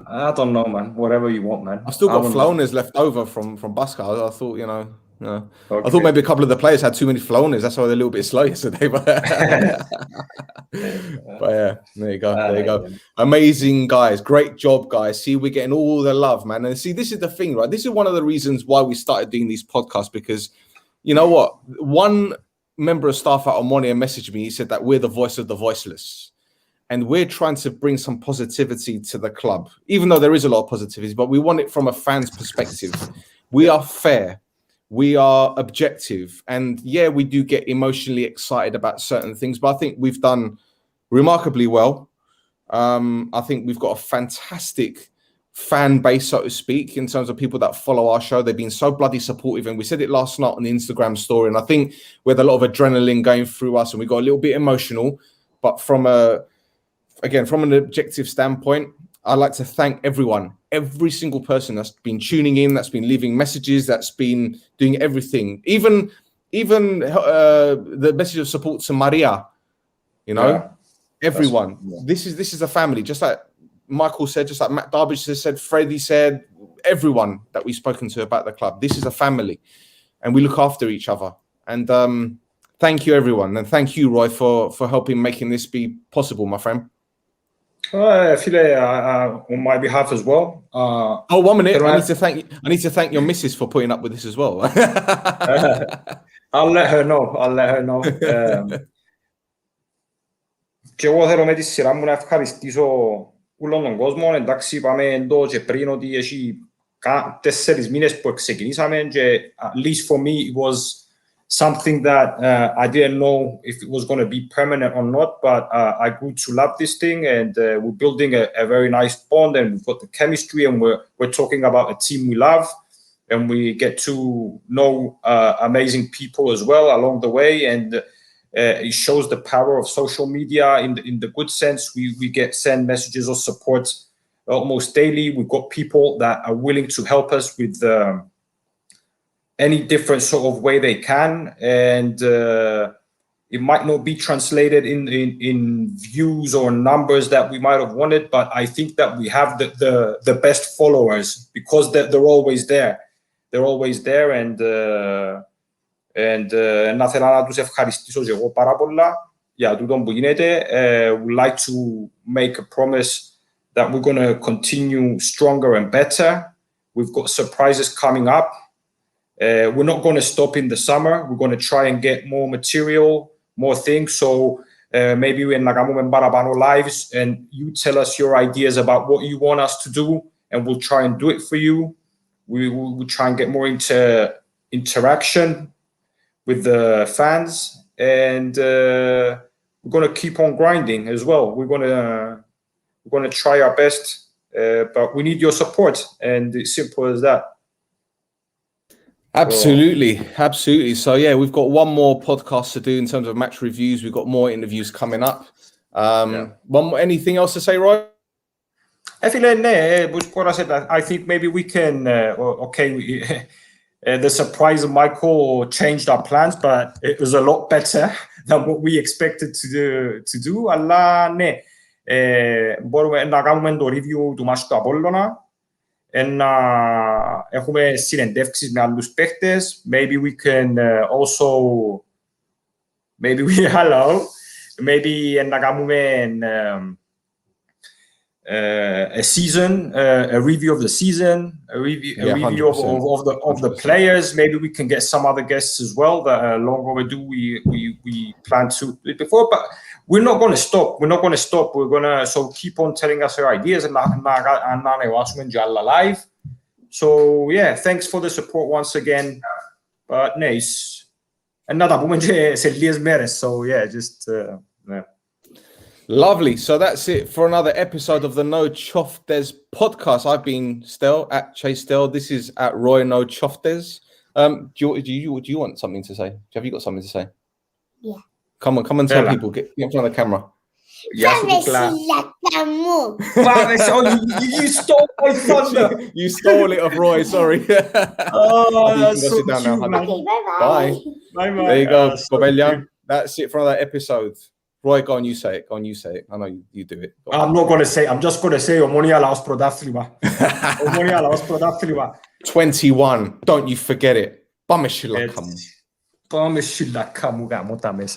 I don't know, man. Whatever you want, man. I've still got flowners left over from Basca. I thought, Okay. I thought maybe a couple of the players had too many flowners. That's why they're a little bit slow yesterday. But yeah, there you go. Amazing, guys. Great job, guys. See, we're getting all the love, man. And see, this is the thing, right? This is one of the reasons why we started doing these podcasts, because you know what? One member of staff at OMONOIA messaged me. He said that we're the voice of the voiceless. And we're trying to bring some positivity to the club, even though there is a lot of positivity, but we want it from a fan's perspective. We are fair. We are objective. And yeah, we do get emotionally excited about certain things, but I think we've done remarkably well. I think we've got a fantastic fan base, so to speak, in terms of people that follow our show. They've been so bloody supportive. And we said it last night on the Instagram story. And I think we had a lot of adrenaline going through us and we got a little bit emotional, but from an objective standpoint, I'd like to thank everyone, every single person that's been tuning in, that's been leaving messages, that's been doing everything. Even the message of support to Maria, you know, everyone. This is a family, just like Michael said, just like Matt Darbridge has said, Freddie said, everyone that we've spoken to about the club. This is a family, and we look after each other. And thank you, everyone, and thank you, Roy, for helping making this be possible, my friend. I feel on my behalf as well. Oh, 1 minute. I need to thank your missus for putting up with this as well. I'll let her know. Και εγώ θέλω με τη σειρά μου να ευχαριστήσω όλον τον κόσμο. Εντάξει, πάμε εδώ και πριν ότι έχει 4 μήνες που ξεκινήσαμε και at least for me it was something that I didn't know if it was going to be permanent or not, but I grew to love this thing, and we're building a very nice bond, and we've got the chemistry, and we're talking about a team we love, and we get to know amazing people as well along the way, and it shows the power of social media in the good sense. We get send messages of support almost daily. We've got people that are willing to help us with any different sort of way they can, and it might not be translated in views or numbers that we might have wanted, but I think that we have the best followers because they're always there. They're always there, and να θέλω να τους ευχαριστήσω και εγώ πάρα πολλά για τούτο που γίνεται. We'd like to make a promise that we're going to continue stronger and better. We've got surprises coming up. We're not going to stop in the summer. We're going to try and get more material, more things. So maybe we're να κάνουμε παραπάνω lives, and you tell us your ideas about what you want us to do, and we'll try and do it for you. We'll try and get more into interaction with the fans, and we're going to keep on grinding as well. We're going to try our best, but we need your support, and it's simple as that. Absolutely. So yeah, we've got one more podcast to do in terms of match reviews. We've got more interviews coming up. Anything else to say, Roy? I think maybe we can. The surprise of Michael changed our plans, but it was a lot better than what we expected to do. Αλλά ναι, μπορούμε να κάνουμε το review του match του Απόλλωνα. Να έχουμε συνεντεύξεις με άλλους παίχτες. Maybe we can also να κάνουμε a season, a review of the season, a review of the players. Maybe we can get some other guests as well that are long overdue. We planned to do it before, but we're not going to stop. We're going to keep on telling us our ideas and live. So yeah, thanks for the support once again. But nice. And so yeah, just yeah. Lovely. So that's it for another episode of the No Choftes podcast. I've been Stel at Chase Stel. This is at Roy No Choftes. Do you want something to say? Have you got something to say? Yeah. Come and tell people. Get in front of the camera. You stole my thunder. You stole it of Roy. Sorry. Oh, that's so sit down now, honey. Okay, bye. Bye. There you go, Bobellian. That's it for another episode. Roy, go on, you say it. I know you do it. I'm not going to say. I'm just going to say OMONOIA laos prodáthlημα. OMONOIA laos prodáthlημα. 21. Don't you forget it. Πάμε σιλά καμού. Πάμε σιλά καμού γάμο τα μέσα.